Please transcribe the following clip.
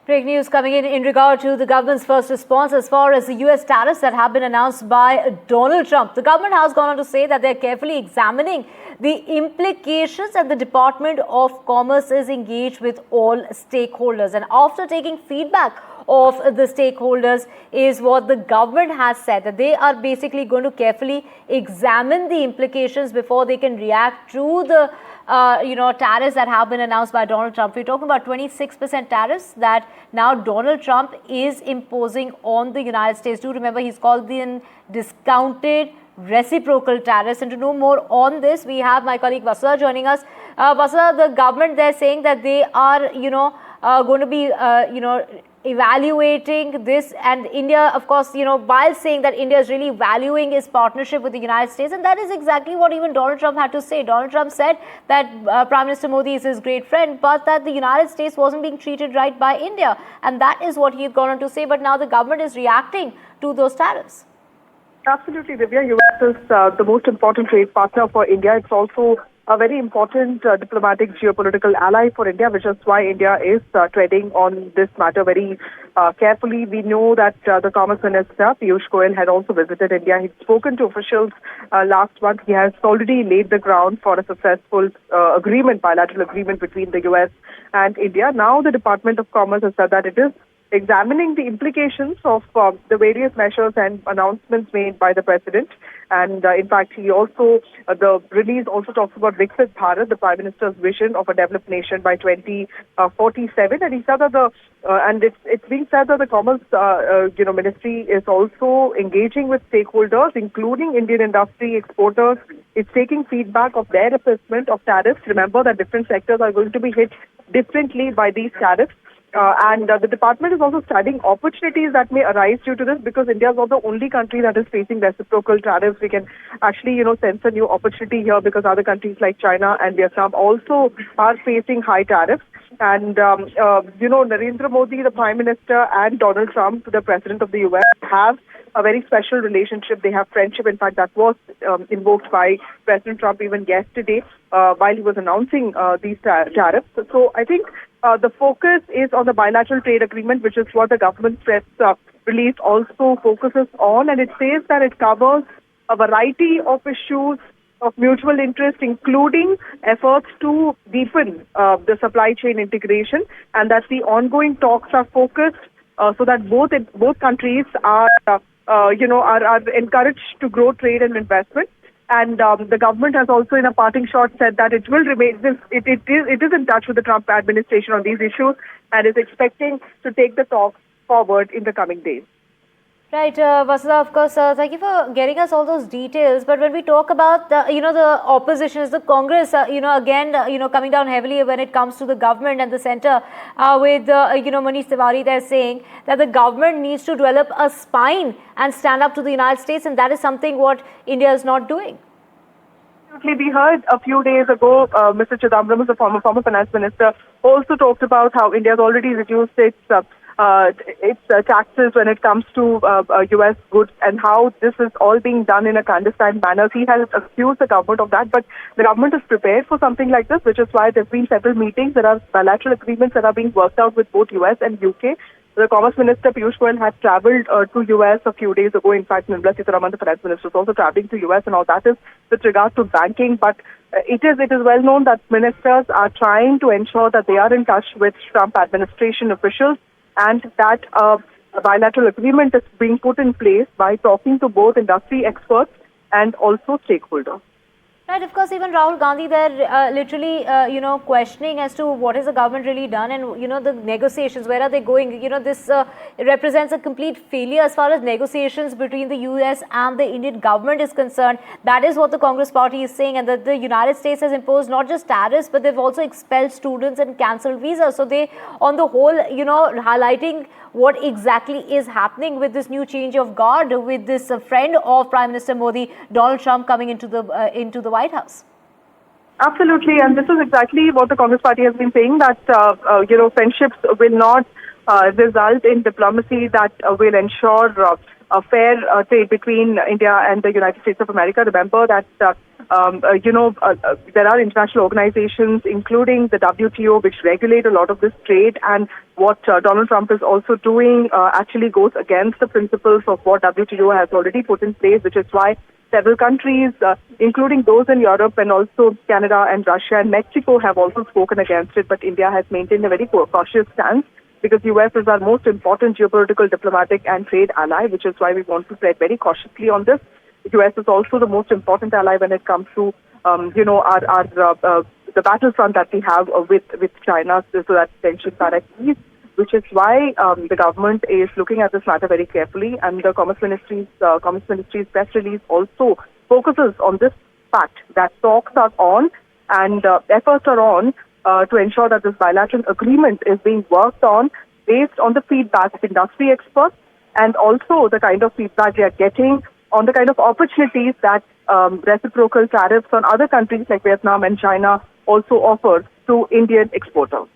Breaking news coming in regard to the government's first response as far as the US tariffs that have been announced by Donald Trump. The government has gone on to say that they're carefully examining the implications and the Department of Commerce is engaged with all stakeholders. And after taking feedback of the stakeholders is what the government has said, that they are basically going to carefully examine the implications before they can react to the tariffs that have been announced by Donald Trump. We're talking about 26% tariffs that now Donald Trump is imposing on the United States. Do remember, he's called the discounted reciprocal tariffs. And to know more on this, we have my colleague Vasudha joining us. Vasudha, the government, they're saying that they are, going to be, evaluating this, and India, of course, while saying that India is really valuing its partnership with the United States, and that is exactly what even Donald Trump had to say. Donald Trump said that Prime Minister Modi is his great friend, but that the United States wasn't being treated right by India, and that is what he's gone on to say. But now the government is reacting to those tariffs. Absolutely, Divya. US is the most important trade partner for India. It's also a very important diplomatic geopolitical ally for India, which is why India is treading on this matter very carefully. We know that the Commerce Minister, Piyush Goyal, had also visited India. He'd spoken to officials last month. He has already laid the ground for a successful bilateral agreement between the US and India. Now the Department of Commerce has said that it is examining the implications of the various measures and announcements made by the president. And in fact, he also, the release also talks about Viksit Bharat, the Prime Minister's vision of a developed nation by 2047. And he said that it's being said that the Commerce, Ministry is also engaging with stakeholders, including Indian industry, exporters. It's taking feedback of their assessment of tariffs. Remember that different sectors are going to be hit differently by these tariffs. And the department is also studying opportunities that may arise due to this, because India is not the only country that is facing reciprocal tariffs. We can actually, sense a new opportunity here, because other countries like China and Vietnam also are facing high tariffs. And, Narendra Modi, the Prime Minister, and Donald Trump, the President of the US, have a very special relationship. They have friendship. In fact, that was invoked by President Trump even yesterday while he was announcing these tariffs. So I think the focus is on the bilateral trade agreement, which is what the government press release also focuses on. And it says that it covers a variety of issues of mutual interest, including efforts to deepen the supply chain integration, and that the ongoing talks are focused so that both countries are encouraged to grow trade and investment. And the government has also, in a parting shot, said that it will remain. It is in touch with the Trump administration on these issues and is expecting to take the talks forward in the coming days. Right, Vasudha, of course, thank you for getting us all those details. But when we talk about the opposition, is the Congress, coming down heavily when it comes to the government and the centre, with Manish Tiwari, they're saying that the government needs to develop a spine and stand up to the United States, and that is something what India is not doing. We heard a few days ago, Mr. Chidambaram, the former finance minister, also talked about how India has already reduced its taxes when it comes to U.S. goods, and how this is all being done in a clandestine manner. He has accused the government of that, but the government is prepared for something like this, which is why there have been several meetings. There are bilateral agreements that are being worked out with both U.S. and U.K. The Commerce Minister, Piyush Goyal, had travelled to U.S. a few days ago. In fact, Nirmala Sitharaman, the Finance Minister, is also travelling to U.S., and all that is with regard to banking. But it is well known that ministers are trying to ensure that they are in touch with Trump administration officials, and that a bilateral agreement is being put in place by talking to both industry experts and also stakeholders. Right, of course, even Rahul Gandhi, they're literally, questioning as to what has the government really done, and, the negotiations, where are they going? This represents a complete failure as far as negotiations between the US and the Indian government is concerned. That is what the Congress party is saying, and that the United States has imposed not just tariffs, but they've also expelled students and cancelled visas. So they, on the whole, highlighting what exactly is happening with this new change of guard, with this friend of Prime Minister Modi, Donald Trump, coming into the White House. Absolutely, and this is exactly what the Congress party has been saying, that friendships will not result in diplomacy that will ensure a fair trade between India and the United States of America. Remember that there are international organizations, including the WTO, which regulate a lot of this trade. And what Donald Trump is also doing actually goes against the principles of what WTO has already put in place, which is why several countries, including those in Europe and also Canada and Russia and Mexico, have also spoken against it. But India has maintained a very cautious stance because U.S. is our most important geopolitical, diplomatic and trade ally, which is why we want to tread very cautiously on this. The U.S. is also the most important ally when it comes to, the battlefront that we have with China, so that tensions are at ease, which is why the government is looking at this matter very carefully, and the Commerce Ministry's press release also focuses on this fact that talks are on and efforts are on to ensure that this bilateral agreement is being worked on based on the feedback of industry experts and also the kind of feedback they are getting on the kind of opportunities that reciprocal tariffs on other countries like Vietnam and China also offer to Indian exporters.